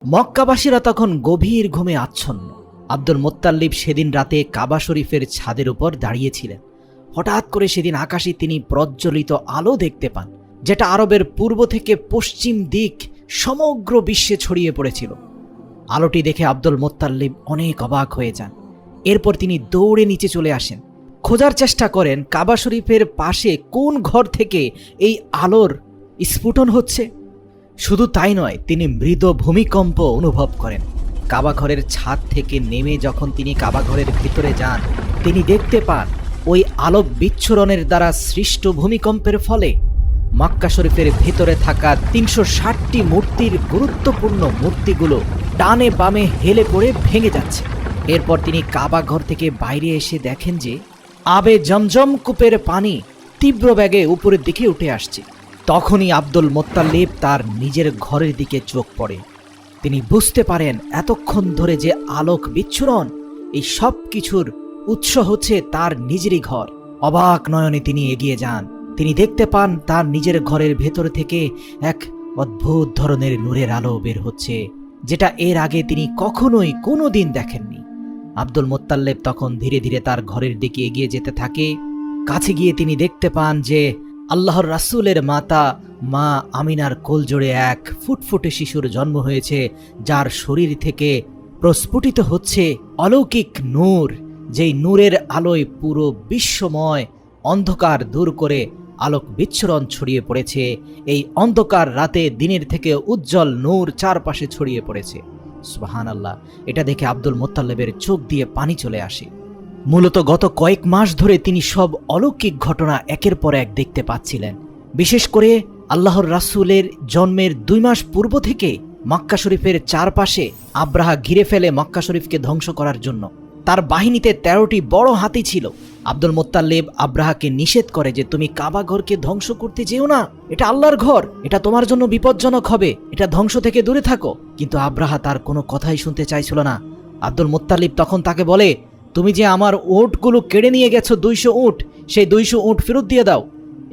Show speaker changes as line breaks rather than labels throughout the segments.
মক্কাবাসীরা তখন গভীর ঘুমে আচ্ছন্ন। আব্দুল মুত্তালিব সেদিন রাতে কাবা শরীফের ছাদের উপর দাঁড়িয়েছিলেন। হঠাৎ করে সেদিন আকাশে তিনি প্রজ্বলিত আলো দেখতে পান, যেটা আরবের পূর্ব থেকে পশ্চিম দিক সমগ্র বিশ্বে ছড়িয়ে পড়েছিল। আলোটি দেখে আব্দুল মুত্তালিব অনেক অবাক হয়ে যান। এরপর তিনি দৌড়ে নিচে চলে আসেন, খোঁজার চেষ্টা করেন কাবা শরীফের পাশে কোন ঘর থেকে এই আলোর স্ফুটন হচ্ছে। শুধু তাই নয়, তিনি মৃদু ভূমিকম্প অনুভব করেন। কাবা ঘরের ছাদ থেকে নেমে যখন তিনি কাবা ঘরের ভিতরে যান, তিনি দেখতে পান ওই আলোক বিচ্ছুরণের দ্বারা সৃষ্ট ভূমিকম্পের ফলে মক্কা শরীফের ভিতরে থাকা ৩৬০টি মূর্তির গুরুত্বপূর্ণ মূর্তিগুলো ডানে বামে হেলে পড়ে ভেঙে যাচ্ছে। এরপর তিনি কাবা ঘর থেকে বাইরে এসে দেখেন যে আবে জমজম কূপের পানি তীব্র বেগে উপরের দিকে উঠে আসছে। তখনই আব্দুল মুত্তালিব তার নিজের ঘরের দিকে চোখ পড়ে। তিনি বুঝতে পারেন এতক্ষণ ধরে যে আলোক বিচ্ছুরণ, এই সব কিছুর উৎস হচ্ছে তার নিজেরই ঘর। অবাক নয়নে তিনি এগিয়ে যান। তিনি দেখতে পান তার নিজের ঘরের ভেতর থেকে এক অদ্ভুত ধরনের নূরের আলো বের হচ্ছে, যেটা এর আগে তিনি কখনোই কোনোদিন দেখেননি। আব্দুল মুত্তালিব তখন ধীরে ধীরে তার ঘরের দিকে এগিয়ে যেতে থাকে। কাছে গিয়ে তিনি দেখতে পান যে আল্লাহর রাসূলের মাতা মা আমিনার কোলজোড়ে এক ফুটফুটে শিশুর জন্ম হয়েছে, যার শরীর থেকে প্রস্ফুটিত হচ্ছে অলৌকিক নূর, যেই নূরের আলোয় পুরো বিশ্বময় অন্ধকার দূর করে আলোক বিচ্ছুরণ ছড়িয়ে পড়েছে। এই অন্ধকার রাতে দিনের থেকে উজ্জ্বল নূর চারপাশে ছড়িয়ে পড়েছে। সুবহানাল্লাহ! এটা দেখে আব্দুল মুত্তালিবের চোখ দিয়ে পানি চলে আসে। মূলত গত কয়েক মাস ধরে তিনি সব অলৌকিক ঘটনা একের পর এক দেখতে পাচ্ছিলেন। বিশেষ করে আল্লাহর রাসূলের জন্মের 2 মাস পূর্ব থেকে মক্কা শরীফের চারপাশে আব্রাহা ঘিরে ফেলে মক্কা শরীফকে ধ্বংস করার জন্য। তার বাহিনীতে 13টি বড় হাতি ছিল। আব্দুল মুত্তালিব আব্রাহাকে নিষেধ করে যে তুমি কাবা ঘরকে ধ্বংস করতে যেও না, এটা আল্লাহর ঘর, এটা তোমার জন্য বিপজ্জনক হবে, এটা ধ্বংস থেকে দূরে থাকো। কিন্তু আব্রাহা তার কোনো কথাই শুনতে চাইছিল না। আব্দুল মুত্তালিব তখন তাকে বলে, তুমি যে আমার উটগুলো কেড়ে নিয়ে গেছো 200 উট, সেই 200 উট ফেরত দিয়ে দাও।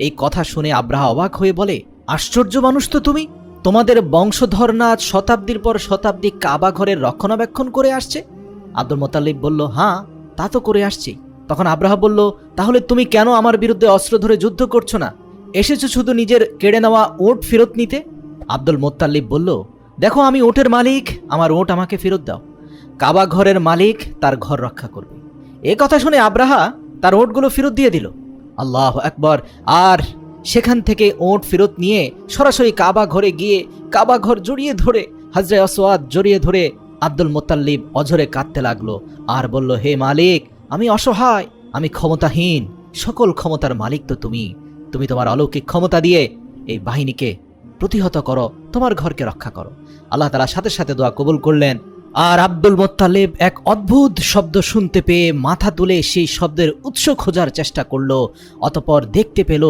এই কথা শুনে আব্রাহা অবাক হয়ে বলে, আশ্চর্য মানুষ তো তুমি! তোমাদের বংশধর না শতাব্দীর পর শতাব্দী কাবা ঘরের রক্ষণাবেক্ষণ করে আসছে? আব্দুল মুত্তালিব বলল, হ্যাঁ, তা তো করে আসছি। তখন আব্রাহা বলল, তাহলে তুমি কেন আমার বিরুদ্ধে অস্ত্র ধরে যুদ্ধ করছো না? এসেছো শুধু নিজের কেড়ে নেওয়া উট ফেরত নিতে? আব্দুল মুত্তালিব বলল, দেখো, আমি উটের মালিক, আমার উট আমাকে ফেরত দাও। কাবা ঘরের মালিক তার ঘর রক্ষা করবে। এ কথা শুনে আব্রাহা তার উটগুলো ফেরত দিয়ে দিল। আল্লাহু আকবার! আর সেখান থেকে উট ফেরত নিয়ে সরাসরি কাবা ঘরে গিয়ে কাবা ঘর জড়িয়ে ধরে, হাজরে আসওয়াদ জড়িয়ে ধরে আব্দুল মুত্তালিব অঝরে কাঁদতে লাগলো আর বলল, হে মালিক, আমি অসহায়, আমি ক্ষমতাহীন, সকল ক্ষমতার মালিক তো তুমি। তুমি তোমার অলৌকিক ক্ষমতা দিয়ে এই বাহিনীকে প্রতিহত করো, তোমার ঘরকে রক্ষা করো। আল্লাহ তাআলা সাথে সাথে দোয়া কবুল করলেন। আর আব্দুল মুত্তালিব এক অদ্ভুত শব্দ শুনতে পেয়ে মাথা তুলে সেই শব্দের উৎস খোঁজার চেষ্টা করল। অতঃপর দেখতে পেল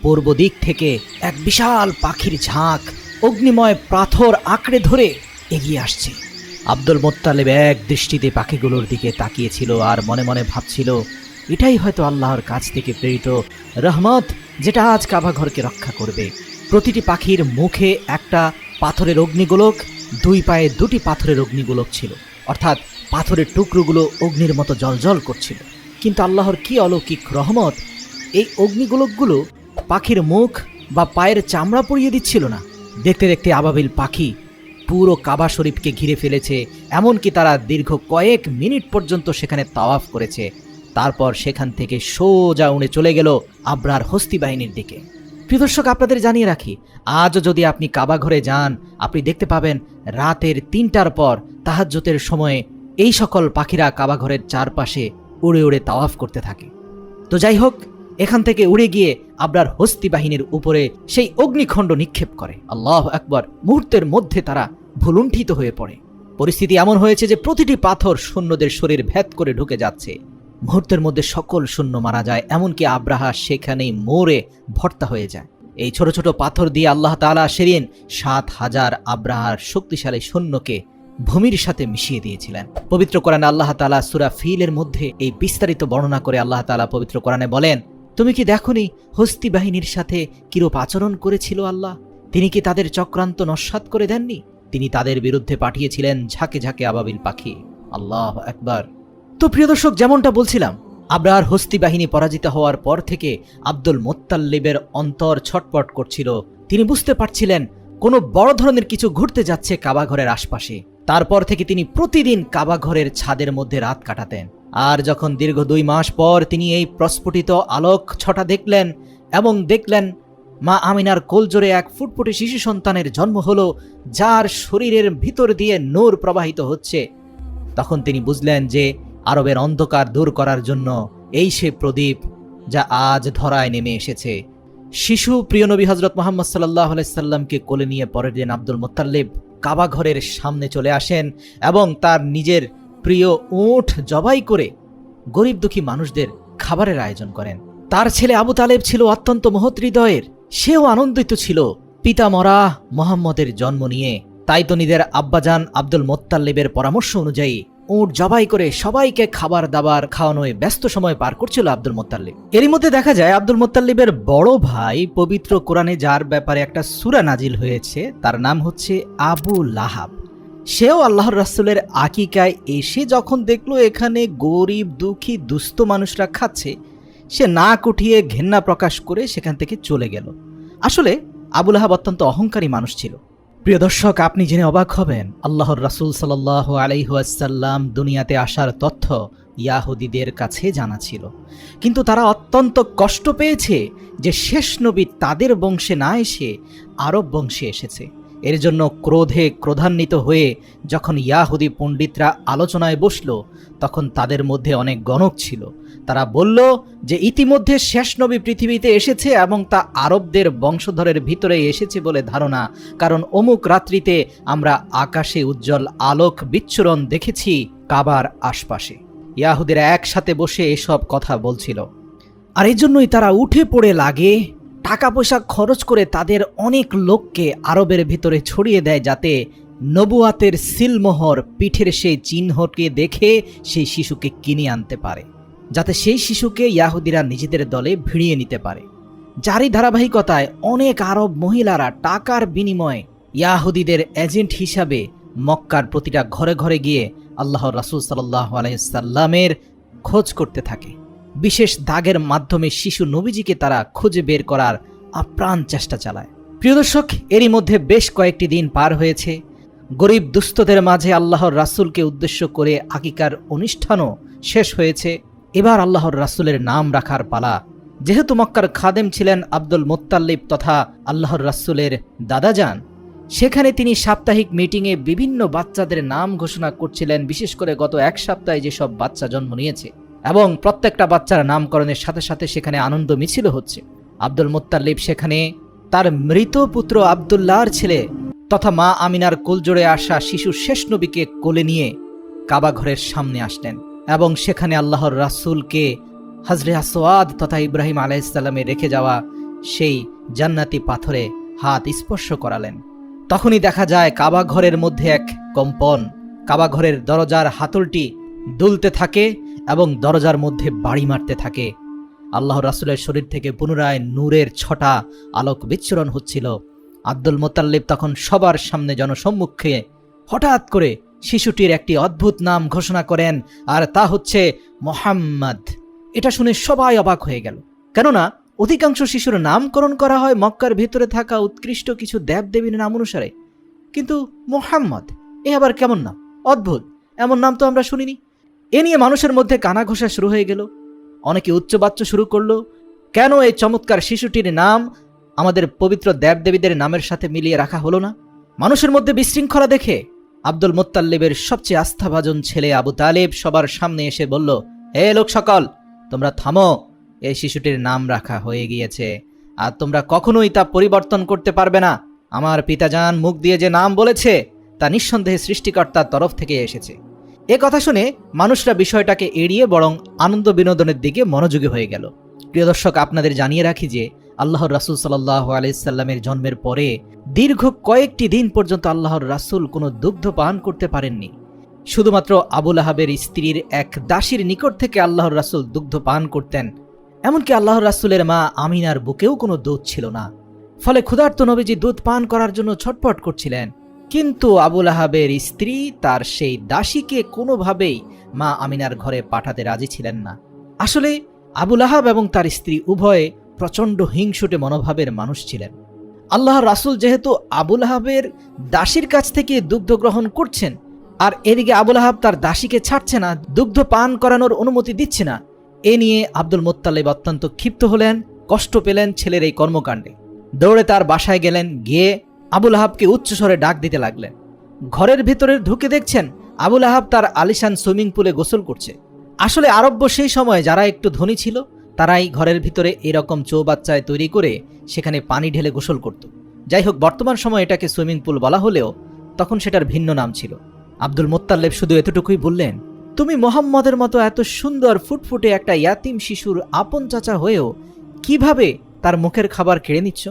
পূর্ব দিক থেকে এক বিশাল পাখির ঝাঁক অগ্নিময় পাথর আঁকড়ে ধরে এগিয়ে আসছে। আব্দুল মুত্তালিব এক দৃষ্টিতে পাখিগুলোর দিকে তাকিয়েছিল আর মনে মনে ভাবছিল, এটাই হয়তো আল্লাহর কাছ থেকে প্রেরিত রহমত, যেটা আজ কাবা ঘরকে রক্ষা করবে। প্রতিটি পাখির মুখে একটা পাথরের অগ্নিগোলক, 2 পায়ে 2টি পাথরের অগ্নিগোলক ছিল, অর্থাৎ পাথরের টুকরোগুলো অগ্নির মতো জ্বলজ্বল করছিল। কিন্তু আল্লাহর কি অলৌকিক রহমত, এই অগ্নিগোলকগুলো পাখির মুখ বা পায়ের চামড়া পুড়িয়ে দিচ্ছিল না। দেখতে দেখতে আবাবিল পাখি পুরো কাবা শরীফকে ঘিরে ফেলেছে। এমনকি তারা দীর্ঘ কয়েক মিনিট পর্যন্ত সেখানে তাওয়াফ করেছে। তারপর সেখান থেকে সোজা উড়ে চলে গেল আব্রাহার হস্তি বাহিনীর দিকে। প্রিয় দর্শক, আপনাদের জানিয়ে রাখি, আজও যদি আপনি কাবা ঘরে যান, আপনি দেখতে পাবেন রাতের 3টার পর তাহাজ্জুদের সময়ে এই সকল পাখিরা কাবা ঘরের চারপাশে উড়ে উড়ে তাওয়াফ করতে থাকে। তো যাই হোক, এখান থেকে উড়ে গিয়ে আব্রাহার হস্তি বাহিনীর উপরে সেই অগ্নিখণ্ড নিক্ষেপ করে। আল্লাহু আকবার! মুহূর্তের মধ্যে তারা ভুলুণ্ঠিত হয়ে পড়ে। পরিস্থিতি এমন হয়েছে যে প্রতিটি পাথর সৈন্যদের শরীর ভেদ করে ঢুকে যাচ্ছে। মুহূর্তের মধ্যে সকল সৈন্য মারা যায়, এমনকি আব্রাহা সেখানেই মরে ভর্তা হয়ে যায়। এই ছোট ছোট পাথর দিয়ে আল্লাহ তাআলা সেদিন 7000 আব্রাহার শক্তিশালী সৈন্যকে ভূমির সাথে মিশিয়ে দিয়েছিলেন। পবিত্র কোরআনে আল্লাহ তাআলা সূরা ফিলের মধ্যে এই বিস্তারিত বর্ণনা করে আল্লাহ তাআলা পবিত্র কোরআনে বলেন, তুমি কি দেখোনি হস্তি বাহিনীর সাথে কিরূপ আচরণ করেছিল আল্লাহ? তিনি কি তাদের চক্রান্ত নস্যাৎ করে দেননি? তিনি তাদের বিরুদ্ধে পাঠিয়েছিলেন ঝাঁকে ঝাঁকে আবাবিল পাখি। আল্লাহ আকবার। তো প্রিয় দর্শক, যেমনটা বলছিলাম, আবরার হস্তি বাহিনী পরাজিত হওয়ার পর থেকে আব্দুল মুত্তালিবের অন্তর ছটপট করছিল। তিনি বুঝতে পারছিলেন কোনো বড় ধরনের কিছু ঘটতে যাচ্ছে কাবা ঘরের আশপাশে। তারপর থেকে তিনি প্রতিদিন কাবা ঘরের ছাদের মধ্যে রাত কাটাতেন। আর যখন দীর্ঘ 2 মাস পর তিনি এই প্রস্ফুটিত আলোক ছটা দেখলেন এবং দেখলেন মা আমিনার কোলজোরে এক ফুটফুটে শিশু সন্তানের জন্ম হলো, যার শরীরের ভিতর দিয়ে নূর প্রবাহিত হচ্ছে, তখন তিনি বুঝলেন যে আরবের অন্ধকার দূর করার জন্য এই সে প্রদীপ যা আজ ধরায় নেমে এসেছে। শিশু প্রিয় নবী হযরত মুহাম্মদ সাল্লাল্লাহু আলাইহি সাল্লামকে কোলে নিয়ে পরের দিন আব্দুল মুত্তালিব কাবা ঘরের সামনে চলে আসেন এবং তার নিজের প্রিয় উট জবাই করে গরিব দুঃখী মানুষদের খাবারের আয়োজন করেন। তার ছেলে আবু তালেব ছিল অত্যন্ত মহৎ হৃদয়ের। সেও আনন্দিত ছিল পিতা মরা মুহাম্মদের জন্ম নিয়ে। তাই তো নিজের আব্বাজান আব্দুল মুত্তালিবের পরামর্শ অনুযায়ী উট জবাই করে সবাইকে খাবার দাবার খাওয়ানোয় ব্যস্ত সময় পার করছিল আব্দুল মুত্তালিব। এরই মধ্যে দেখা যায় আব্দুল মুত্তালিবের বড় ভাই পবিত্র কোরআনে যার ব্যাপারে একটা সূরা নাজিল হয়েছে, তার নাম হচ্ছে আবু লাহাব। সেও আল্লাহর রাসূলের আকিকায় এসে যখন দেখলো এখানে গরিব দুঃখী দুস্থ মানুষরা খাচ্ছে, সে নাক উঠিয়ে ঘেন্না প্রকাশ করে সেখান থেকে চলে গেল। আসলে আবু লাহাব অত্যন্ত অহংকারী মানুষ ছিল। প্রিয় দর্শক, আপনি জেনে অবাক হবেন, আল্লাহর রাসূল সাল্লাল্লাহু আলাইহি ওয়াসাল্লাম দুনিয়াতে আসার তথ্য ইয়াহুদীদের কাছে জানা ছিল, কিন্তু তারা অত্যন্ত কষ্ট পেয়েছে যে শেষ নবী তাদের বংশে না এসে আরব বংশে এসেছে। এর জন্য ক্রোধে ক্রোধান্বিত হয়ে যখন ইয়াহুদী পণ্ডিতরা আলোচনায় বসল, তখন তাদের মধ্যে অনেক গণক ছিল। তারা বলল যে ইতিমধ্যে শেষ নবী পৃথিবীতে এসেছে এবং তা আরবদের বংশধরের ভিতরে এসেছে বলে ধারণা, কারণ অমুক রাত্রিতে আমরা আকাশে উজ্জ্বল আলোক বিচ্ছুরণ দেখেছি কাবার আশপাশে। ইয়াহুদীরা একসাথে বসে এসব কথা বলছিল, আর এই জন্যই তারা উঠে পড়ে লাগে টাকা পয়সা খরচ করে তাদের অনেক লোককে আরবের ভিতরে ছড়িয়ে দেয়, যাতে নবুয়াতের সিলমোহর পিঠের সেই চিহ্নকে দেখে সেই শিশুকে কিনে আনতে পারে, যাতে সেই শিশুকে ইয়াহুদীরা নিজেদের দলে ভিড়িয়ে নিতে পারে। যারই ধারাবাহিকতায় অনেক আরব মহিলারা টাকার বিনিময়ে ইয়াহুদীদের এজেন্ট হিসাবে মক্কার প্রতিটা ঘরে ঘরে গিয়ে আল্লাহর রাসূল সাল্লাল্লাহু আলাইহি সাল্লামের খোঁজ করতে থাকে। বিশেষ দাগের মাধ্যমে শিশু নবীজিকে তারা খুঁজে বের করার আপ্রাণ চেষ্টা চালায়। প্রিয় দর্শক, এরই মধ্যে বেশ কয়েকটি দিন পার হয়েছে। গরিব দুস্থদের মাঝে আল্লাহর রাসূলকে উদ্দেশ্য করে আকিকার অনুষ্ঠানও শেষ হয়েছে। এবার আল্লাহর রাসূলের নাম রাখার পালা। যেহেতু মক্কার খাদেম ছিলেন আব্দুল মুত্তালিব তথা আল্লাহর রাসূলের দাদাজান, সেখানে তিনি সাপ্তাহিক মিটিংয়ে বিভিন্ন বাচ্চাদের নাম ঘোষণা করছিলেন, বিশেষ করে গত 1 সপ্তাহে যেসব বাচ্চা জন্ম নিয়েছে, এবং প্রত্যেকটা বাচ্চার নামকরণের সাথে সাথে সেখানে আনন্দ মিছিল হচ্ছে। আব্দুল মুত্তালিব সেখানে তার মৃত পুত্র আব্দুল্লাহর ছেলে তথা মা আমিনার কোলজোড়ে আসা শিশু শেষ নবীকে কোলে নিয়ে কাবা ঘরের সামনে আসলেন এবং সেখানে আল্লাহর রাসূলকে হযরত আসওয়াদ তথা ইব্রাহিম আলাইহিস সালামের রেখে যাওয়া সেই জান্নাতি পাথরে হাত স্পর্শ করালেন। তখনই দেখা যায় কাবা ঘরের মধ্যে এক কম্পন। কাবা ঘরের দরজার হাতলটি দুলতে থাকে এবং দরজার মধ্যে বাড়ি মারতে থাকে। আল্লাহর রাসূলের শরীর থেকে পুনরায় নূরের ছটা আলোক বিচ্ছুরণ হচ্ছিল। আব্দুল মুত্তালিব তখন সবার সামনে জনসম্মুখে হঠাৎ করে শিশুটির একটি অদ্ভুত নাম ঘোষণা করেন, আর তা হচ্ছে মুহাম্মদ। এটা শুনে সবাই অবাক হয়ে গেল, কেননা অধিকাংশ শিশুর নামকরণ করা হয় মক্কার ভিতরে থাকা উৎকৃষ্ট কিছু দেবদেবীর নাম অনুসারে, কিন্তু মুহাম্মদ এ আবার কেমন নাম? অদ্ভুত, এমন নাম তো আমরা শুনিনি। এ নিয়ে মানুষের মধ্যে কানাঘোষা শুরু হয়ে গেল। অনেকে উচ্চবাচ্য শুরু করলো, কেন এই চমৎকার শিশুটির নাম আমাদের পবিত্র দেবদেবীদের নামের সাথে মিলিয়ে রাখা হলো না? মানুষের মধ্যে বিশৃঙ্খলা দেখে আব্দুল মুত্তালিবের সবচেয়ে আস্থাভাজন ছেলে আবু তালেব সবার সামনে এসে বলল, হে লোক সকল, তোমরা থামো। এই শিশুটির নাম রাখা হয়ে গিয়েছে, আর তোমরা কখনোই তা পরিবর্তন করতে পারবে না। আমার পিতাজান মুখ দিয়ে যে নাম বলেছে তা নিঃসন্দেহে সৃষ্টিকর্তার তরফ থেকে এসেছে। এ কথা শুনে মানুষরা বিষয়টাকে এড়িয়ে বরং আনন্দ বিনোদনের দিকে মনোযোগী হয়ে গেল। প্রিয় দর্শক, আপনাদের জানিয়ে রাখি যে আল্লাহর রাসূল সাল্লাল্লাহু আলাইহি সাল্লামের জন্মের পরে দীর্ঘ কয়েকটি দিন পর্যন্ত আল্লাহর রাসূল কোনো দুগ্ধ পান করতে পারেননি। শুধুমাত্র আবু লাহাবের স্ত্রীর এক দাসীর নিকট থেকে আল্লাহর রাসূল দুগ্ধ পান করতেন। এমনকি আল্লাহর রাসূলের মা আমিনার বুকেও কোনো দুধ ছিল না। ফলে ক্ষুধার্ত নবীজি দুধ পান করার জন্য ছটফট করছিলেন। কিন্তু আবুল আহাবের স্ত্রী তার সেই দাসীকে কোনোভাবেই মা আমিনার ঘরে পাঠাতে রাজি ছিলেন না। আসলে আবুল আহাব এবং তার স্ত্রী উভয়ে প্রচণ্ড হিংসুটে মনোভাবের মানুষ ছিলেন। আল্লাহর রাসূল যেহেতু আবুল আহাবের দাসীর কাছ থেকে দুগ্ধ গ্রহণ করছেন, আর এদিকে আবুল আহাব তার দাসীকে ছাড়ছে না, দুগ্ধ পান করানোর অনুমতি দিচ্ছে না, এ নিয়ে আব্দুল মুত্তালিব অত্যন্ত ক্ষিপ্ত হলেন, কষ্ট পেলেন ছেলের এই কর্মকাণ্ডে। দৌড়ে তার বাসায় গেলেন, গিয়ে আবুল আহাবকে উচ্চস্বরে ডাক দিতে লাগলেন। ঘরের ভেতরে ঢুকে দেখছেন আবুল আহাব তার আলিশান সুইমিং পুলে গোসল করছে। আসলে আরব্য সেই সময় যারা একটু ধনী ছিল তারাই ঘরের ভিতরে এরকম চৌবাচ্চায় তৈরি করে সেখানে পানি ঢেলে গোসল করত। যাই হোক, বর্তমান সময় এটাকে সুইমিং পুল বলা হলেও তখন সেটার ভিন্ন নাম ছিল। আব্দুল মুত্তালিব শুধু এতটুকুই বললেন, তুমি মোহাম্মদের মতো এত সুন্দর ফুটফুটে একটা ইয়াতিম শিশুর আপন চাচা হয়েও কিভাবে তার মুখের খাবার কেড়ে নিচ্ছ?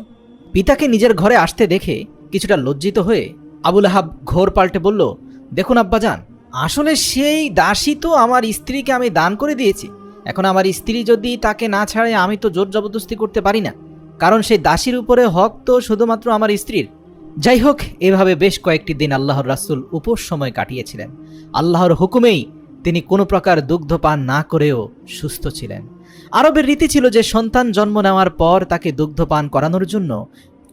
পিতাকে নিজের ঘরে আসতে দেখে কিছুটা লজ্জিত হয়ে আবুল আহাব ঘোর পাল্টে বলল, দেখুন আব্বাজান, আসলে সেই দাসী তো আমার স্ত্রীকে আমি দান করে দিয়েছি। এখন আমার স্ত্রী যদি তাকে না ছাড়ে আমি তো জোর জবরদস্তি করতে পারি না, কারণ সেই দাসীর উপরে হক তো শুধুমাত্র আমার স্ত্রীর। যাই হোক, এভাবে বেশ কয়েকটি দিন আল্লাহর রাসূল উপোস সময় কাটিয়েছিলেন। আল্লাহর হুকুমেই তিনি কোনো প্রকার দুগ্ধ পান না করেও সুস্থ ছিলেন। আরবের রীতি ছিল যে সন্তান জন্ম নেওয়ার পর তাকে দুগ্ধ পান করানোর জন্য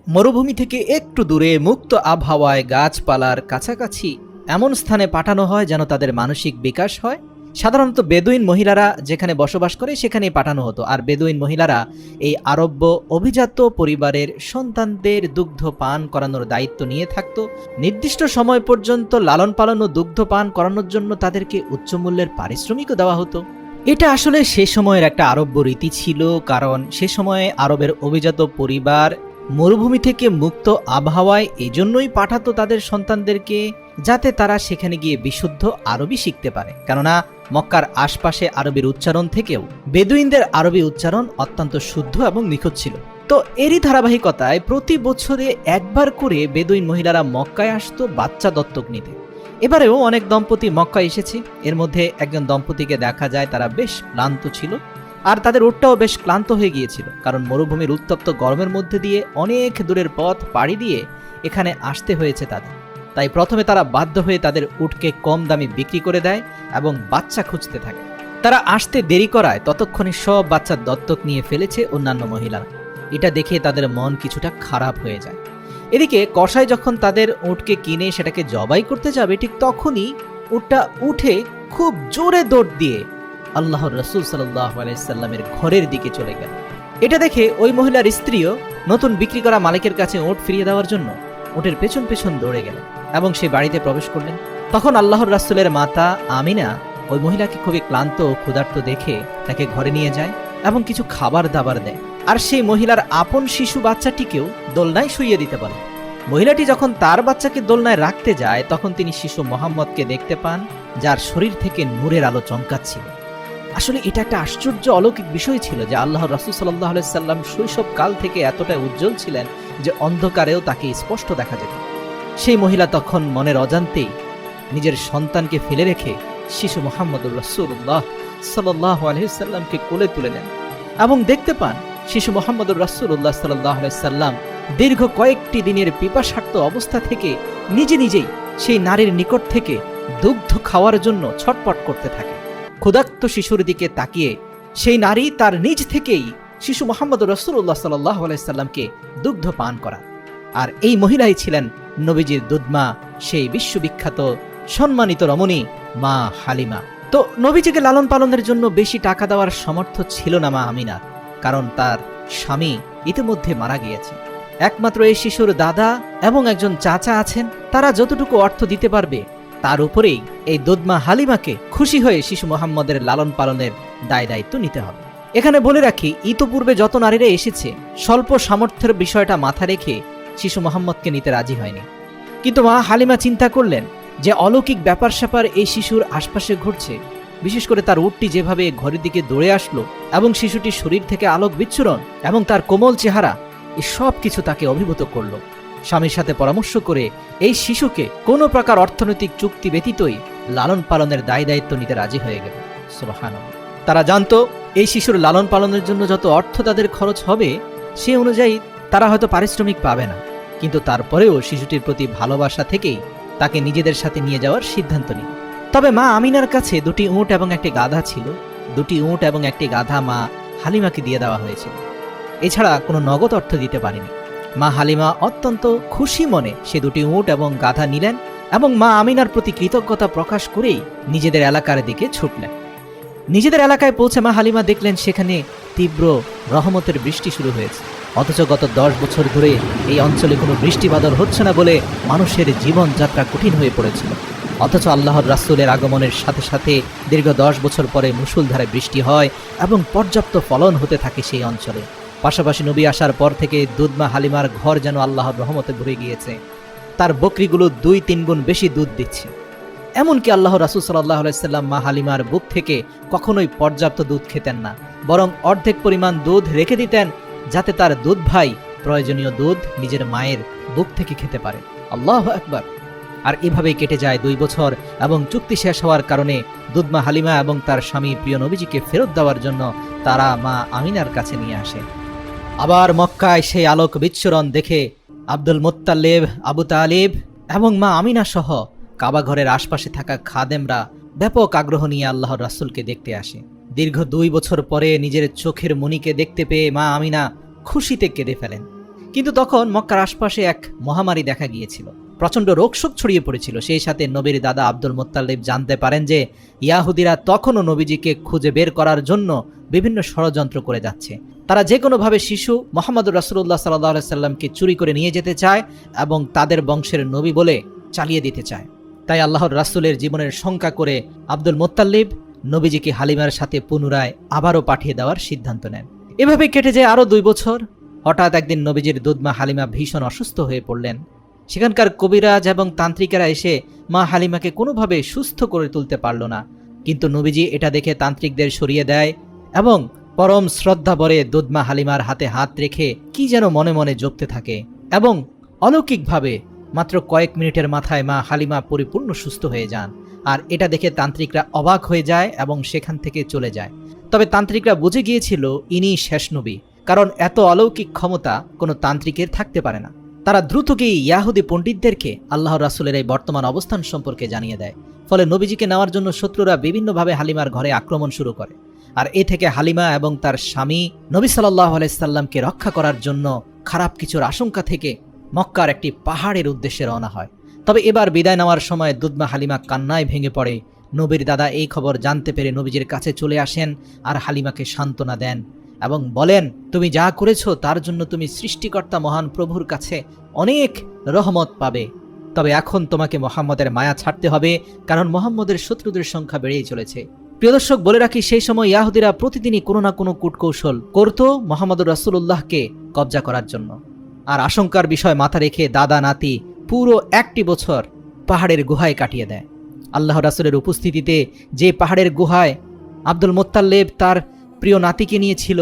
মরুভূমি থেকে একটু দূরে মুক্ত আবহাওয়ায় গাছপালার কাছাকাছি এমন স্থানে পাঠানো হয় যেন তাদের মানসিক বিকাশ হয়। সাধারণত বেদুইন মহিলারা যেখানে বসবাস করে সেখানেই পাঠানো হতো, আর বেদুইন মহিলারা এই আরব্য অভিজাত পরিবারের সন্তানদের দুগ্ধ পান করানোর দায়িত্ব নিয়ে থাকত। নির্দিষ্ট সময় পর্যন্ত লালন পালন ও দুগ্ধ পান করানোর জন্য তাদেরকে উচ্চমূল্যের পারিশ্রমিকও দেওয়া হতো। এটা আসলে সে সময়ের একটা আরব্য রীতি ছিল, কারণ সে সময়ে আরবের অভিজাত পরিবার মরুভূমি থেকে মুক্ত আবহাওয়ায় এজন্যই পাঠাতো তাদের সন্তানদেরকে, যাতে তারা সেখানে গিয়ে বিশুদ্ধ আরবি শিখতে পারে। কেননা মক্কার আশপাশে আরবির উচ্চারণ থেকেও বেদুইনদের আরবি উচ্চারণ অত্যন্ত শুদ্ধ এবং নিখুঁত ছিল। তো এরই ধারাবাহিকতায় প্রতি বছরে একবার করে বেদুইন মহিলারা মক্কায় আসতো বাচ্চা দত্তক নিতে। এবারেও অনেক দম্পতি মক্কায় এসেছে। এর মধ্যে একজন দম্পতিকে দেখা যায় তারা বেশ ক্লান্ত ছিল, আর তাদের উটটাও বেশ ক্লান্ত হয়ে গিয়েছিল, কারণ মরুভূমির উত্তপ্ত গরমের মধ্যে দিয়ে অনেক দূরের পথ পাড়ি দিয়ে এখানে আসতে হয়েছে তাদের। তাই প্রথমে তারা বাধ্য হয়ে তাদের উটকে কম দামে বিক্রি করে দেয় এবং বাচ্চা খুঁজতে থাকে। তারা আসতে দেরি করায় ততক্ষণে সব বাচ্চা দত্তক নিয়ে ফেলেছে অন্যান্য মহিলারা। এটা দেখে তাদের মন কিছুটা খারাপ হয়ে যায়। এদিকে কসাই যখন তাদের উটকে কিনে সেটাকে জবাই করতে যাবে, ঠিক তখনই উটটা উঠে খুব জোরে দৌড় দিয়ে আল্লাহর রাসূল সাল্লাল্লাহু আলাইহি সাল্লামের ঘরের দিকে চলে গেল। এটা দেখে ওই মহিলার স্ত্রীও নতুন বিক্রি করা মালিকের কাছে উট ফিরিয়ে দেওয়ার জন্য উটের পেছন পেছন দৌড়ে গেলেন এবং সেই বাড়িতে প্রবেশ করলেন। তখন আল্লাহর রাসূলের মাতা আমিনা ওই মহিলাকে খুবই ক্লান্ত ও ক্ষুধার্ত দেখে তাকে ঘরে নিয়ে যায় এবং কিছু খাবার দাবার দেয়, আর সেই মহিলার আপন শিশু বাচ্চাটিকেও দোলনায় শুইয়ে দিতে বলে। মহিলাটি যখন তার বাচ্চাকে দোলনায় রাখতে যায় তখন তিনি শিশু মোহাম্মদকে দেখতে পান, যার শরীর থেকে নূরের আলো চমকাচ্ছিল। আসলে এটা একটা আশ্চর্য অলৌকিক বিষয় ছিল যে আল্লাহর রাসূল সাল্লাল্লাহু আলাইহি সাল্লাম শৈশব কাল থেকে এতটাই উজ্জ্বল ছিলেন যে অন্ধকারেও তাকে স্পষ্ট দেখা যেত। সেই মহিলা তখন মনের অজান্তেই নিজের সন্তানকে ফেলে রেখে শিশু মুহাম্মদুর রাসূলুল্লাহ সাল্লাল্লাহু আলাইহি সাল্লামকে কোলে তুলে নেন এবং দেখতে পান শিশু মুহাম্মদুর রাসূলুল্লাহ সাল্লাল্লাহু আলাইহি সাল্লাম দীর্ঘ কয়েকটি দিনের পিপাসার্ত অবস্থা থেকে নিজে নিজেই সেই নারীর নিকট থেকে দুগ্ধ খাওয়ার জন্য ছটপট করতে থাকে। ক্ষুধার্ত শিশুর দিকে তাকিয়ে সেই নারী তার নিজ থেকেই শিশু মুহাম্মদুর রাসূলুল্লাহ সাল্লাল্লাহু আলাইহি সাল্লামকে দুগ্ধ পান করা। আর এই মহিলাই ছিলেন নবীজির দুধমা, সেই বিশ্ববিখ্যাত সম্মানিত রমণী মা হালিমা। তো নবীজিকে লালন পালনের জন্য বেশি টাকা দেওয়ার সামর্থ্য ছিল না মা আমিনার, কারণ তার স্বামী ইতিমধ্যে মারা গিয়েছে। একমাত্র এই শিশুর দাদা এবং একজন চাচা আছেন, তারা যতটুকু অর্থ দিতে পারবে তার উপরেই এই দুধমা হালিমাকে খুশি হয়ে শিশু মুহাম্মদের লালন পালনের দায় দায়িত্ব নিতে হবে। এখানে বলে রাখি, ইতোপূর্বে যত নারীরা এসেছে স্বল্প সামর্থ্যের বিষয়টা মাথা রেখে শিশু মুহাম্মদকে নিতে রাজি হয়নি। কিন্তু মা হালিমা চিন্তা করলেন যে অলৌকিক ব্যাপার স্যাপার এই শিশুর আশপাশে ঘটছে, বিশেষ করে তার উটটি যেভাবে ঘরের দিকে দৌড়ে আসলো এবং শিশুটির শরীর থেকে আলোক বিচ্ছুরণ এবং তার কোমল চেহারা, এই সব কিছু তাকে অভিভূত করল। স্বামীর সাথে পরামর্শ করে এই শিশুকে কোনো প্রকার অর্থনৈতিক চুক্তি ব্যতীতই লালন পালনের দায় দায়িত্ব নিতে রাজি হয়ে গেল। সুবহানাল্লাহ। তারা জানতো এই শিশুর লালন পালনের জন্য যত অর্থ তাদের খরচ হবে সে অনুযায়ী তারা হয়তো পারিশ্রমিক পাবে না, কিন্তু তারপরেও শিশুটির প্রতি ভালোবাসা থেকেই তাকে নিজেদের সাথে নিয়ে যাওয়ার সিদ্ধান্ত নিল। তবে মা আমিনার কাছে 2টি উট এবং একটি গাধা ছিল। 2টি উট এবং একটি গাধা মা হালিমাকে দিয়ে দেওয়া হয়েছিল, এছাড়া কোনো নগদ অর্থ দিতে পারেনি। মা হালিমা অত্যন্ত খুশি মনে সে 2টি উট এবং গাধা নিলেন এবং মা আমিনার প্রতি কৃতজ্ঞতা প্রকাশ করেই নিজেদের এলাকার দিকে ছুটলেন। নিজেদের এলাকায় পৌঁছে মা হালিমা দেখলেন সেখানে তীব্র রহমতের বৃষ্টি শুরু হয়েছে, অথচ গত 10 বছর ধরে এই অঞ্চলে কোনো বৃষ্টি বাদল হচ্ছে না বলে মানুষের জীবনযাত্রা কঠিন হয়ে পড়েছিল। অথচ আল্লাহর রাসূলের আগমনের সাথে সাথে দীর্ঘ 10 বছর পরে মুষলধারে বৃষ্টি হয় এবং পর্যাপ্ত ফলন হতে থাকে সেই অঞ্চলে। পাশাপাশি নবী আসার পর থেকে দুধমা হালিমার ঘর যেন আল্লাহর রহমতে ভরে গিয়েছে। তার বকরিগুলো 2-3 গুণ বেশি দুধ দিচ্ছে। এমনকি আল্লাহ রাসূল সাল্লাল্লাহু আলাইহি সাল্লাম মা হালিমার বুক থেকে কখনোই পর্যাপ্ত দুধ খেতেন না, বরং অর্ধেক পরিমাণ দুধ রেখে দিতেন যাতে তার দুধ ভাই প্রয়োজনীয় দুধ নিজের মায়ের বুক থেকে খেতে পারে। আল্লাহু আকবার। আর এভাবেই কেটে যায় 2 বছর এবং চুক্তি শেষ হওয়ার কারণে দুধমা হালিমা এবং তার স্বামী প্রিয় নবীজিকে ফেরত দেওয়ার জন্য তারা মা আমিনার কাছে নিয়ে আসে। আবার মক্কায় সেই আলোক বিচ্ছুরণ দেখে আব্দুল মুত্তালিব, আবু তালিব এবং মা আমিনা সহ কাবা ঘরের আশপাশে থাকা খাদেমরা ব্যাপক আগ্রহ নিয়ে আল্লাহর রাসূলকে দেখতে আসে। দীর্ঘ 2 বছর পরে নিজের চোখের মণিকে দেখতে পেয়ে মা আমিনা খুশিতে কেঁদে ফেলেন। কিন্তু তখন মক্কার আশপাশে এক মহামারী দেখা গিয়েছিল, প্রচণ্ড রোগশোক ছড়িয়ে পড়েছিল। সেই সাথে নবীর দাদা আব্দুল মুত্তালিব জানতে পারেন যে ইয়াহুদিরা তখনও নবীজিকে খুঁজে বের করার জন্য বিভিন্ন ষড়যন্ত্র করে যাচ্ছে। তারা যে কোনোভাবে শিশু মুহাম্মদুর রাসূলুল্লাহ সাল্লাল্লাহু আলাইহি সাল্লামকে চুরি করে নিয়ে যেতে চায় এবং তাদের বংশের নবী বলে চালিয়ে দিতে চায়। তাই আল্লাহর রাসূলের জীবনের শঙ্কা করে আব্দুল মুত্তালিব নবীজিকে হালিমার সাথে পুনরায় আবারও পাঠিয়ে দেওয়ার সিদ্ধান্ত নেন। এভাবে কেটে যায় আরও 2 বছর। হঠাৎ একদিন নবীজির দুধমা হালিমা ভীষণ অসুস্থ হয়ে পড়লেন। সেখানকার কবিরাজ এবং তান্ত্রিকেরা এসে মা হালিমাকে কোনোভাবে সুস্থ করে তুলতে পারল না। কিন্তু নবীজি এটা দেখে তান্ত্রিকদের সরিয়ে দেয় এবং পরম শ্রদ্ধা ভরে দুধমা হালিমার হাতে হাত রেখে কি যেন মনে মনে জপতে থাকে এবং অলৌকিকভাবে মাত্র কয়েক মিনিটের মাথায় মা হালিমা পরিপূর্ণ সুস্থ হয়ে যান। আর এটা দেখে তান্ত্রিকরা অবাক হয়ে যায় এবং সেখান থেকে চলে যায়। তবে তান্ত্রিকরা বুঝে গিয়েছিল ইনি শেষ নবী, কারণ এত অলৌকিক ক্ষমতা কোনো তান্ত্রিকের থাকতে পারে না। তারা দ্রুত গিয়ে ইয়াহুদি পণ্ডিতদেরকে আল্লাহর রাসূলের এই বর্তমান অবস্থান সম্পর্কে জানিয়ে দেয়। ফলে নবীজিকে নেওয়ার জন্য শত্রুরা বিভিন্নভাবে হালিমার ঘরে আক্রমণ শুরু করে। আর এ থেকে হালিমা এবং তার স্বামী নবী সাল্লাল্লাহু আলাইহি সাল্লামকে রক্ষা করার জন্য খারাপ কিছুর আশঙ্কা থেকে মক্কার একটি পাহাড়ের উদ্দেশ্যে রওনা হয়। তবে এবার বিদায় নেওয়ার সময় দুধমা হালিমা কান্নায় ভেঙে পড়ে। নবীর দাদা এই খবর জানতে পেরে নবীজির কাছে চলে আসেন আর হালিমাকে সান্ত্বনা দেন এবং বলেন, তুমি যা করেছো তার জন্য তুমি সৃষ্টিকর্তা মহান প্রভুর কাছে অনেক রহমত পাবে। তবে এখন তোমাকে মুহাম্মদের মায়া ছাড়তে হবে, কারণ মুহাম্মদের শত্রুদের সংখ্যা বেড়েই চলেছে। প্রিয় দর্শক, বলে রাখি সেই সময় ইয়াহুদিরা প্রতিদিনই কোনো না কোনো কূটকৌশল করত মুহাম্মদুর রাসূলুল্লাহকে কবজা করার জন্য। আর আশঙ্কার বিষয় মাথা রেখে দাদা নাতি পুরো 1টি বছর পাহাড়ের গুহায় কাটিয়ে দেয়। আল্লাহ রাসূলের উপস্থিতিতে যে পাহাড়ের গুহায় আব্দুল মুত্তালিব তার প্রিয় নাতিকে নিয়েছিল,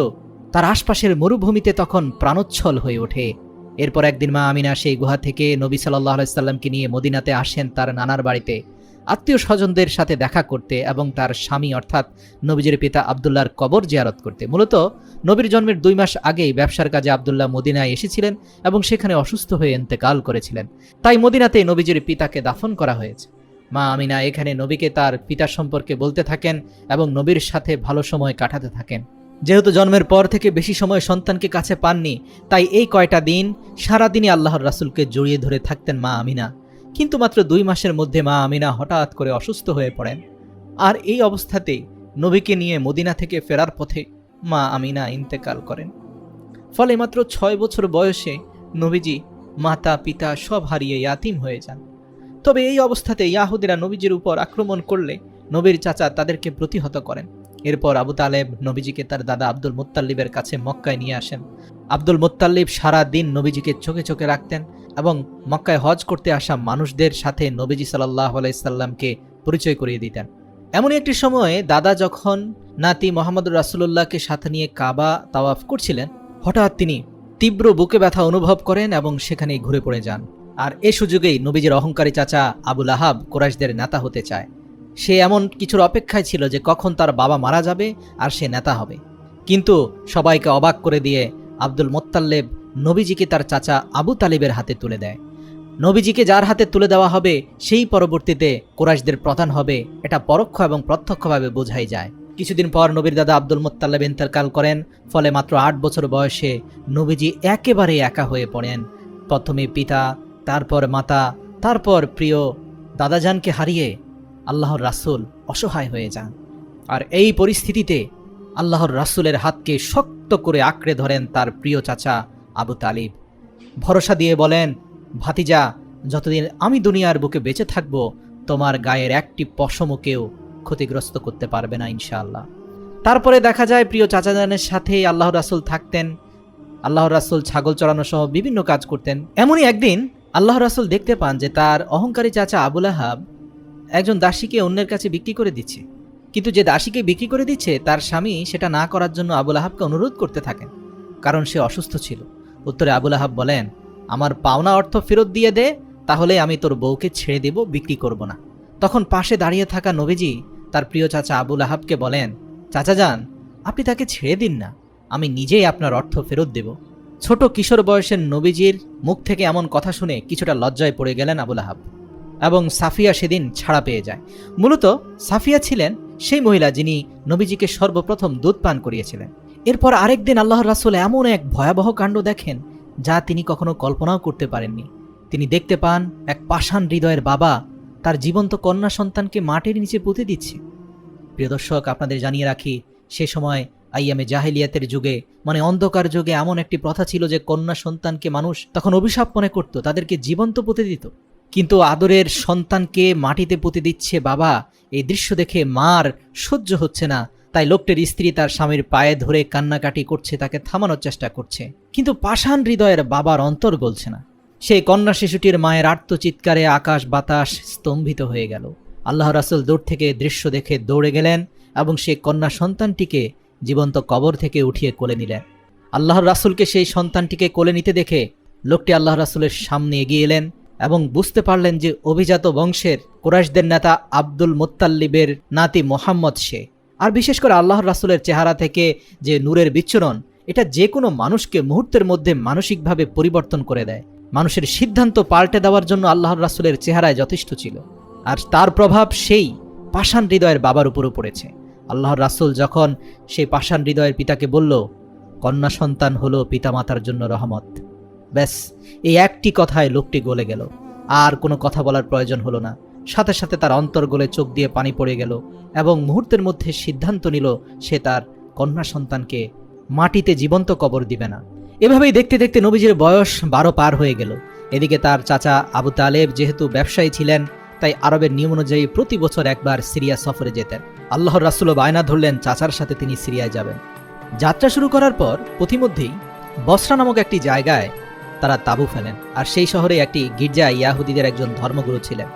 তার আশপাশের মরুভূমিতে তখন প্রাণোচ্ছল হয়ে ওঠে। এরপর একদিন মা আমিনা সেই গুহা থেকে নবী সাল্লাল্লাহু আলাইহি সাল্লামকে নিয়ে মদিনাতে আসেন তার নানার বাড়িতে আত্মীয় স্বজনদের সাথে দেখা করতে এবং তার স্বামী অর্থাৎ নবীজির পিতা আব্দুল্লাহর কবর জিয়ারত করতে। মূলত নবীর জন্মের 2 মাস আগেই ব্যবসার কাজে আব্দুল্লাহ মদিনায় এসেছিলেন এবং সেখানে অসুস্থ হয়ে ইন্তেকাল করেছিলেন। তাই মদিনাতে নবীজির পিতাকে দাফন করা হয়েছে। মা আমিনা এখানে নবীকে তার পিতা সম্পর্কে বলতে থাকেন এবং নবীর সাথে ভালো সময় কাটাতে থাকেন। যেহেতু জন্মের পর থেকে বেশি সময় সন্তানকে কাছে পাননি, তাই এই কয়টা দিন সারাদিনই আল্লাহর রাসূলকে জড়িয়ে ধরে থাকতেন মা আমিনা। কিন্তু মাত্র 2 মাসের মধ্যে মা আমিনা হঠাৎ করে অসুস্থ হয়ে পড়েন। আর এই অবস্থাতেই নবীকে নিয়ে মদিনা থেকে ফেরার পথে মা আমিনা ইন্তেকাল করেন। ফলে মাত্র 6 বছর বয়সে নবীজি মাতা পিতা সব হারিয়ে ইয়াতিম হয়ে যান। তবে এই অবস্থাতে ইয়াহুদিরা নবীজির উপর আক্রমণ করলে নবীর চাচা তাদেরকে প্রতিহত করেন। এরপর আবু তালেব নবীজিকে তার দাদা আব্দুল মুত্তালিবের কাছে মক্কায় নিয়ে আসেন। আব্দুল মুত্তালিব সারা দিন নবীজিকে চোখে চোখে রাখতেন এবং মক্কায় হজ করতে আসা মানুষদের সাথে নবীজি সাল্লাল্লাহু আলাইহি সাল্লামকে পরিচয় করিয়ে দিতেন। এমনই একটি সময়ে দাদা যখন নাতি মুহাম্মদুর রাসূলুল্লাহকে সাথে নিয়ে কাবা তাওয়াফ করছিলেন, হঠাৎ তিনি তীব্র বুকে ব্যথা অনুভব করেন এবং সেখানেই ঘুরে পড়ে যান। আর এ সুযোগেই নবীজির অহংকারী চাচা আবু লাহাব কুরাইশদের নেতা হতে চায়। সে এমন কিছুর অপেক্ষায় ছিল যে কখন তার বাবা মারা যাবে আর সে নেতা হবে। কিন্তু সবাইকে অবাক করে দিয়ে আব্দুল মুত্তালিব নবীজিকে তার চাচা আবু তালিবের হাতে তুলে দেয়। নবীজিকে যার হাতে তুলে দেওয়া হবে সেই পরবর্তীতে কুরাইশদের প্রধান হবে, এটা পরোক্ষ এবং প্রত্যক্ষভাবে বোঝাই যায়। কিছুদিন পর নবীর দাদা আব্দুল মুত্তালিব ইন্তেকাল করেন, ফলে মাত্র 8 বছর বয়সে নবীজি একেবারে একা হয়ে পড়েন। প্রথমে পিতা, তারপর মাতা, তারপর প্রিয় দাদাজানকে হারিয়ে আল্লাহর রাসূল অসহায় হয়ে যান। আর এই পরিস্থিতিতে আল্লাহর রাসূলের হাতকে শক্ত করে আঁকড়ে ধরেন তার প্রিয় চাচা আবু তালিব। ভরসা দিয়ে বলেন, ভাতিজা, যতদিন আমি দুনিয়ার বুকে বেঁচে থাকব তোমার গায়ের একটি পশমও কেউ ক্ষতিগ্রস্ত করতে পারবে না ইনশাআল্লাহ। তারপরে দেখা যায় প্রিয় চাচাজানের সাথে আল্লাহর রাসূল থাকতেন। আল্লাহর রাসূল ছাগল চড়ানো সহ বিভিন্ন কাজ করতেন। এমনই একদিন আল্লাহর রাসূল দেখতে পান যে তার অহংকারী চাচা আবু লাহাব একজন দাসীকে অন্যের কাছে বিক্রি করে দিচ্ছে। কিন্তু যে দাসীকে বিক্রি করে দিচ্ছে তার স্বামী সেটা না করার জন্য আবু লাহাবকে অনুরোধ করতে থাকেন, কারণ সে অসুস্থ ছিল। উত্তরে আবু লাহাব বলেন, আমার পাওনা অর্থ ফেরত দিয়ে দে, তাহলে আমি তোর বউকে ছেড়ে দেব, বিক্রি করব না। তখন পাশে দাঁড়িয়ে থাকা নবীজি তার প্রিয় চাচা আবু লাহাবকে বলেন, চাচা যান, আপনি তাকে ছেড়ে দিন না, আমি নিজেই আপনার অর্থ ফেরত দেব। ছোট কিশোর বয়সের নবীজির মুখ থেকে এমন কথা শুনে কিছুটা লজ্জায় পড়ে গেলেন আবু লাহাব, এবং সাফিয়া সেদিন ছাড়া পেয়ে যায়। মূলত সাফিয়া ছিলেন সেই মহিলা যিনি নবীজিকে সর্বপ্রথম দুধ পান করিয়েছিলেন। এরপর আরেকদিন আল্লাহর রাসূল এমন এক ভয়াবহ কাণ্ড দেখেন যা তিনি কখনো কল্পনাও করতে পারেননি। তিনি দেখতে পান এক পাষাণ হৃদয়ের বাবা তার জীবন্ত কন্যা সন্তানকে মাটির নিচে পুঁতে দিচ্ছে। প্রিয় দর্শক, আপনাদের জানিয়ে রাখি, সে সময় আইয়ামে জাহেলিয়াতের যুগে, মানে অন্ধকার যুগে, এমন একটি প্রথা ছিল যে কন্যা সন্তানকে মানুষ তখন অভিশাপ মনে করত, তাদেরকে জীবন্ত পুঁতে দিত। কিন্তু আদরের সন্তানকে মাটিতে পুঁতে দিচ্ছে বাবা, এই দৃশ্য দেখে মার সহ্য হচ্ছে না। তাই লোকটির স্ত্রী তার স্বামীর পায়ে ধরে কান্নাকাটি করছে, তাকে থামানোর চেষ্টা করছে, কিন্তু পাষাণ হৃদয়ের বাবার অন্তর গলছে না। সেই কন্যা শিশুটির মায়ের আর্তচিৎকারে আকাশ বাতাস স্তম্ভিত হয়ে গেল। আল্লাহ রাসূল দূর থেকে দৃশ্য দেখে দৌড়ে গেলেন এবং সেই কন্যা সন্তানটিকে জীবন্ত কবর থেকে উঠিয়ে কোলে নিলেন। আল্লাহর রাসূলকে সেই সন্তানটিকে কোলে নিতে দেখে লোকটি আল্লাহ রাসূলের সামনে এগিয়ে এলেন এবং বুঝতে পারলেন যে অভিজাত বংশের কুরাইশদের নেতা আব্দুল মুত্তালিবের নাতি মোহাম্মদ সে। আর বিশেষ করে আল্লাহর রাসূলের চেহারা থেকে যে নূরের বিচ্ছুরণ, এটা যে কোনো মানুষকে মুহূর্তের মধ্যে মানসিকভাবে পরিবর্তন করে দেয়। মানুষের সিদ্ধান্ত পাল্টে দেওয়ার জন্য আল্লাহর রাসূলের চেহারায় যথেষ্ট ছিল, আর তার প্রভাব সেই পাষাণ হৃদয়ের বাবার উপরও পড়েছে। আল্লাহর রাসূল যখন সেই পাষাণ হৃদয়ের পিতাকে বলল, কন্যা সন্তান হলো পিতামাতার জন্য রহমত, ব্যাস এই একটি কথায় লোকটি গলে গেল, আর কোনো কথা বলার প্রয়োজন হলো না। সাথে সাথে তার অন্তর গলে চোখ দিয়ে পানি পড়ে গেল এবং মুহূর্তের মধ্যে সিদ্ধান্ত নিল সে তার কন্যা সন্তানকে মাটিতে জীবন্ত কবর দিবে না। এভাবেই দেখতে দেখতে নবীজির বয়স 12 পার হয়ে গেল। এদিকে তার চাচা আবু তালেব যেহেতু ব্যবসায়ী ছিলেন, তাই আরবের নিয়ম অনুযায়ী প্রতি বছর একবার সিরিয়া সফরে যেতেন। আল্লাহর রাসূলও বায়না ধরলেন চাচার সাথে তিনি সিরিয়ায় যাবেন। যাত্রা শুরু করার পর পথিমধ্যেই বসরা নামক একটি জায়গায় তারা তাঁবু ফেলেন। আর সেই শহরে একটি গির্জায় ইয়াহুদীদের একজন ধর্মগুরু ছিলেন।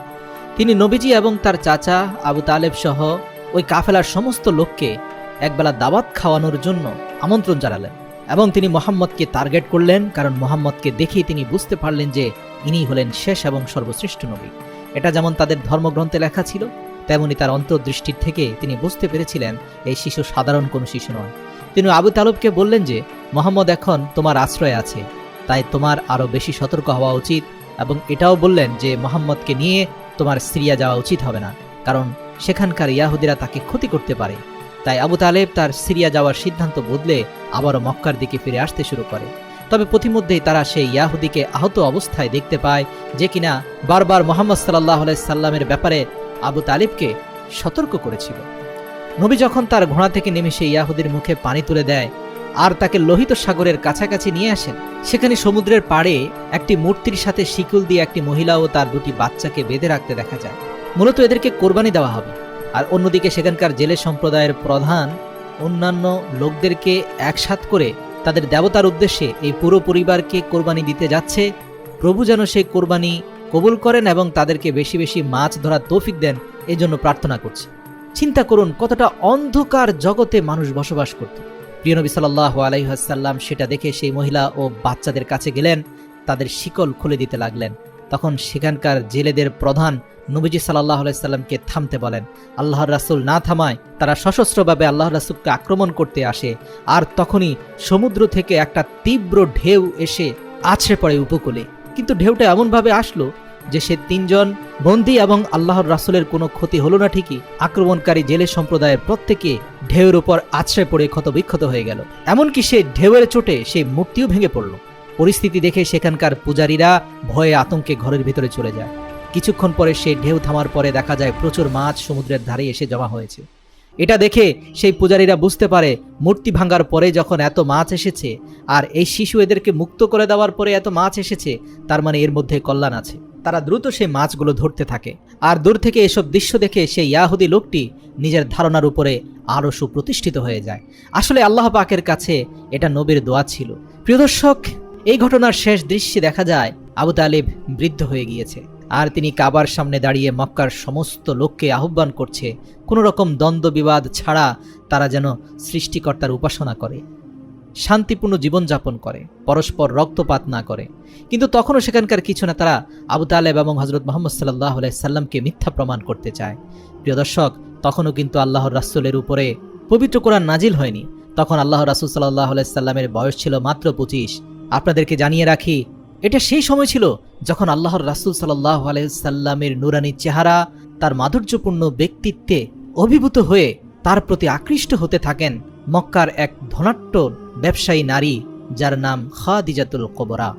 তিনি নবীজি এবং তার চাচা আবু তালেব সহ ওই কাফেলার সমস্ত লোককে একবেলা দাওয়াত খাওয়ানোর জন্য আমন্ত্রণ জানালেন এবং তিনি মুহাম্মদকে টার্গেট করলেন, কারণ মুহাম্মদকে দেখেই তিনি বুঝতে পারলেন যে ইনি হলেন শেষ এবং সর্বশ্রেষ্ঠ নবী। এটা যেমন তাদের ধর্মগ্রন্থে লেখা ছিল, তেমনি তার অন্তর্দৃষ্টির থেকে তিনি বুঝতে পেরেছিলেন এই শিশু সাধারণ কোনো শিশু নয়। তিনি আবু তালেবকে বললেন যে মুহাম্মদ এখন তোমার আশ্রয়ে আছে, তাই তোমার আরও বেশি সতর্ক হওয়া উচিত, এবং এটাও বললেন যে মুহাম্মদকে নিয়ে তোমার সিরিয়া যাওয়া উচিত হবে না, কারণ সেখানকার ইয়াহুদিরা তাকে ক্ষতি করতে পারে। তাই আবু তালেব তার সিরিয়া যাওয়ার সিদ্ধান্ত বদলে আবারও মক্কার দিকে ফিরে আসতে শুরু করে। তবে পথিমধ্যেই তারা সেই ইয়াহুদিকে আহত অবস্থায় দেখতে পায়, যে কিনা বারবার মুহাম্মদ সাল্লাল্লাহু আলাইহি সাল্লামের ব্যাপারে আবু তালেবকে সতর্ক করেছিল। নবী যখন তার ঘোড়া থেকে নেমে সেই ইয়াহুদির মুখে পানি তুলে দেয় আর তাকে লোহিত সাগরের কাছাকাছি নিয়ে আসেন, সেখানে সমুদ্রের পাড়ে একটি মূর্তির সাথে শিকল দিয়ে একটি মহিলা ও তার 2টি বাচ্চাকে বেঁধে রাখতে দেখা যায়। মূলত এদেরকে কোরবানি দেওয়া হবে। আর অন্যদিকে সেখানকার জেলে সম্প্রদায়ের প্রধান অন্যান্য লোকদেরকে একসাথ করে তাদের দেবতার উদ্দেশ্যে এই পুরো পরিবারকে কোরবানি দিতে যাচ্ছে। প্রভু যেন সেই কোরবানি কবুল করেন এবং তাদেরকে বেশি বেশি মাছ ধরার তৌফিক দেন, এই জন্য প্রার্থনা করছে। চিন্তা করুন কতটা অন্ধকার জগতে মানুষ বসবাস করত। প্রিয় নবী সাল্লাল্লাহু আলাইহি ওয়াসাল্লাম সেটা দেখে সেই মহিলা ও বাচ্চাদের কাছে গেলেন, তাদের শিকল খুলে দিতে লাগলেন। তখন সেখানকার জেলেদের প্রধান নবীজি সাল্লাল্লাহু আলাইহি সাল্লামকে থামতে বলেন। আল্লাহর রাসূল না থামায় তারা সশস্ত্রভাবে আল্লাহর রাসূলকে আক্রমণ করতে আসে। আর তখনই সমুদ্র থেকে একটা তীব্র ঢেউ এসে আছড়ে পড়ে উপকূলে। কিন্তু ঢেউটা এমনভাবে আসলো যে সে তিনজন বন্দী এবং আল্লাহর রাসূলের কোনো ক্ষতি হলো না ঠিকই, আক্রমণকারী জেলে সম্প্রদায়ের প্রত্যেকে ঢেউয়ের উপর আছড়ে পড়ে ক্ষতবিক্ষত হয়ে গেল। এমনকি সে ঢেউয়ের চোটে সেই মূর্তিও ভেঙে পড়ল। পরিস্থিতি দেখে সেখানকার পূজারীরা ভয়ে আতঙ্কে ঘরের ভিতরে চলে যায়। কিছুক্ষণ পরে সেই ঢেউ থামার পরে দেখা যায় প্রচুর মাছ সমুদ্রের ধারে এসে জমা হয়েছে। এটা দেখে সেই পূজারীরা বুঝতে পারে মূর্তি ভাঙার পরে যখন এত মাছ এসেছে আর এই শিশু এদেরকে মুক্ত করে দেওয়ার পরে এত মাছ এসেছে, তার মানে এর মধ্যে কল্যাণ আছে। তারা দ্রুত সেই মাছগুলো ধরতে থাকে। আর দূর থেকে এসব দৃশ্য দেখে সেই ইয়াহুদি লোকটি নিজের ধারণার উপরে আরো সুপ্রতিষ্ঠিত হয়ে যায়। আসলে আল্লাহ পাকের কাছে এটা নবীর দোয়া ছিল। প্রিয় দর্শক, এই ঘটনার শেষ দৃশ্যে দেখা যায় আবু তালিব বৃদ্ধ হয়ে গিয়েছে আর তিনি কাবার সামনে দাঁড়িয়ে মক্কার সমস্ত লোককে আহ্বান করছে কোনো রকম দ্বন্দ্ব বিবাদ ছাড়া তারা যেন সৃষ্টিকর্তার উপাসনা করে, শান্তিপূর্ণ জীবনযাপন করে, পরস্পর রক্তপাত না করে। কিন্তু তখনও সেখানকার কিছু না তারা আবু তালেব এবং হযরত মুহাম্মদ সাল্লাল্লাহু আলাইহি সাল্লামকে মিথ্যা প্রমাণ করতে চায়। প্রিয় দর্শক, তখনও কিন্তু আল্লাহর রাসূলের উপরে পবিত্র কোরআন নাজিল হয়নি। তখন আল্লাহর রাসূল সাল্লাল্লাহু আলাইহি সাল্লামের বয়স ছিল মাত্র 25। আপনাদেরকে জানিয়ে রাখি, এটা সেই সময় ছিল যখন আল্লাহর রাসূল সাল্লাল্লাহু আলাইহি সাল্লামের নুরানি চেহারা, তার মাধুর্যপূর্ণ ব্যক্তিত্বে অভিভূত হয়ে তার প্রতি আকৃষ্ট হতে থাকেন মক্কার এক ধনাঢ্য ব্যবসায়ী নারী যার নাম খাদিজাতুল কুবরা।